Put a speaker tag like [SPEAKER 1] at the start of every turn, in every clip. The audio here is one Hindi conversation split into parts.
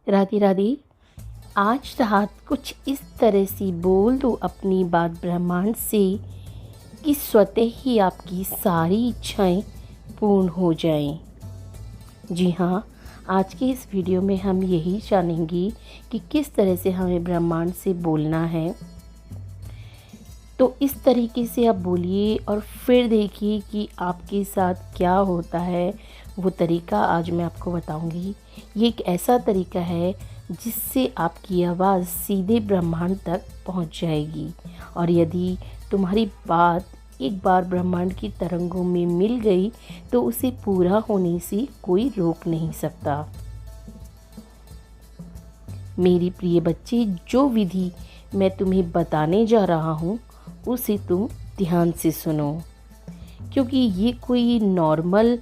[SPEAKER 1] राधे राधे। आज रात कुछ इस तरह से बोल दो अपनी बात ब्रह्मांड से कि स्वतः ही आपकी सारी इच्छाएं पूर्ण हो जाएं। जी हाँ, आज के इस वीडियो में हम यही जानेंगे कि किस तरह से हमें ब्रह्मांड से बोलना है। तो इस तरीके से आप बोलिए और फिर देखिए कि आपके साथ क्या होता है। वो तरीका आज मैं आपको बताऊंगी। ये एक ऐसा तरीका है जिससे आपकी आवाज़ सीधे ब्रह्मांड तक पहुंच जाएगी, और यदि तुम्हारी बात एक बार ब्रह्मांड की तरंगों में मिल गई तो उसे पूरा होने से कोई रोक नहीं सकता। मेरी प्रिय बच्चे, जो विधि मैं तुम्हें बताने जा रहा हूँ उसे तुम ध्यान से सुनो, क्योंकि ये कोई नॉर्मल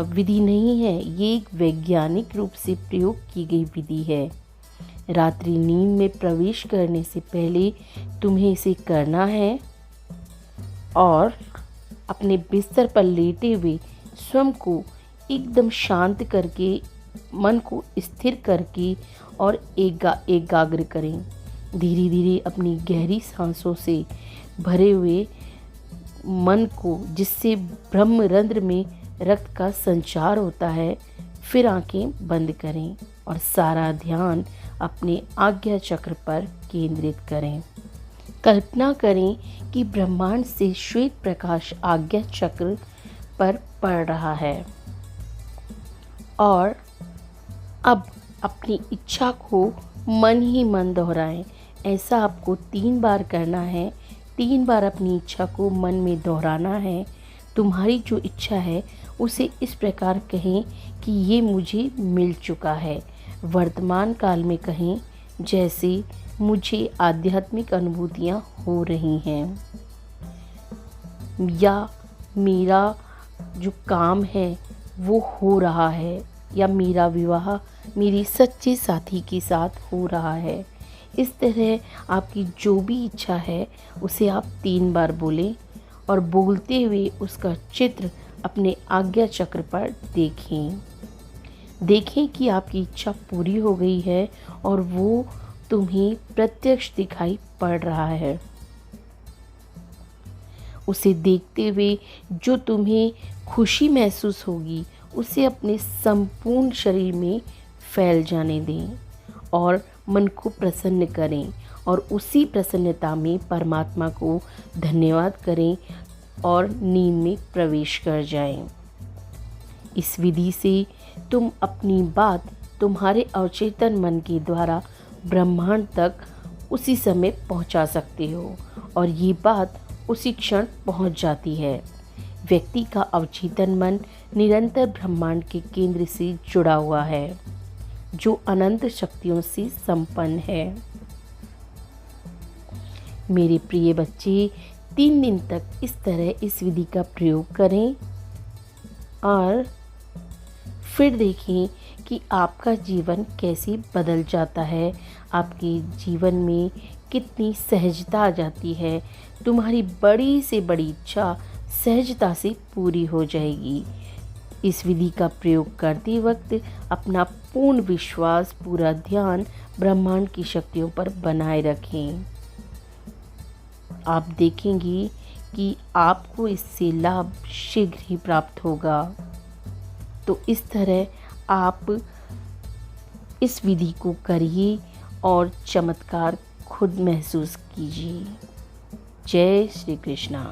[SPEAKER 1] विधि नहीं है। ये एक वैज्ञानिक रूप से प्रयोग की गई विधि है। रात्रि नींद में प्रवेश करने से पहले तुम्हें इसे करना है, और अपने बिस्तर पर लेटे हुए स्वयं को एकदम शांत करके, मन को स्थिर करके और एकाग्र करें। धीरे धीरे अपनी गहरी सांसों से भरे हुए मन को, जिससे ब्रह्मरंध्र में रक्त का संचार होता है, फिर आंखें बंद करें और सारा ध्यान अपने आज्ञा चक्र पर केंद्रित करें। कल्पना करें कि ब्रह्मांड से श्वेत प्रकाश आज्ञा चक्र पर पड़ रहा है, और अब अपनी इच्छा को मन ही मन दोहराएं। ऐसा आपको 3 बार करना है। 3 बार अपनी इच्छा को मन में दोहराना है। तुम्हारी जो इच्छा है उसे इस प्रकार कहें कि ये मुझे मिल चुका है। वर्तमान काल में कहें जैसे मुझे आध्यात्मिक अनुभूतियाँ हो रही हैं, या मेरा जो काम है वो हो रहा है, या मेरा विवाह मेरी सच्चे साथी के साथ हो रहा है। इस तरह आपकी जो भी इच्छा है उसे आप 3 बार बोलें, और बोलते हुए उसका चित्र अपने आज्ञा चक्र पर देखें कि आपकी इच्छा पूरी हो गई है और वो तुम्हें प्रत्यक्ष दिखाई पड़ रहा है। उसे देखते हुए जो तुम्हें खुशी महसूस होगी उसे अपने संपूर्ण शरीर में फैल जाने दें, और मन को प्रसन्न करें, और उसी प्रसन्नता में परमात्मा को धन्यवाद करें और नींद में प्रवेश कर जाएं। इस विधि से तुम अपनी बात तुम्हारे अवचेतन मन के द्वारा ब्रह्मांड तक उसी समय पहुंचा सकते हो, और ये बात उसी क्षण पहुंच जाती है। व्यक्ति का अवचेतन मन निरंतर ब्रह्मांड के केंद्र से जुड़ा हुआ है, जो अनंत शक्तियों से संपन्न है। मेरे प्रिय बच्चे, 3 दिन तक इस तरह इस विधि का प्रयोग करें, और फिर देखें कि आपका जीवन कैसे बदल जाता है। आपके जीवन में कितनी सहजता आ जाती है। तुम्हारी बड़ी से बड़ी इच्छा सहजता से पूरी हो जाएगी। इस विधि का प्रयोग करते वक्त अपना पूर्ण विश्वास, पूरा ध्यान ब्रह्मांड की शक्तियों पर बनाए रखें। आप देखेंगे कि आपको इससे लाभ शीघ्र ही प्राप्त होगा। तो इस तरह आप इस विधि को करिए और चमत्कार खुद महसूस कीजिए। जय श्री कृष्णा।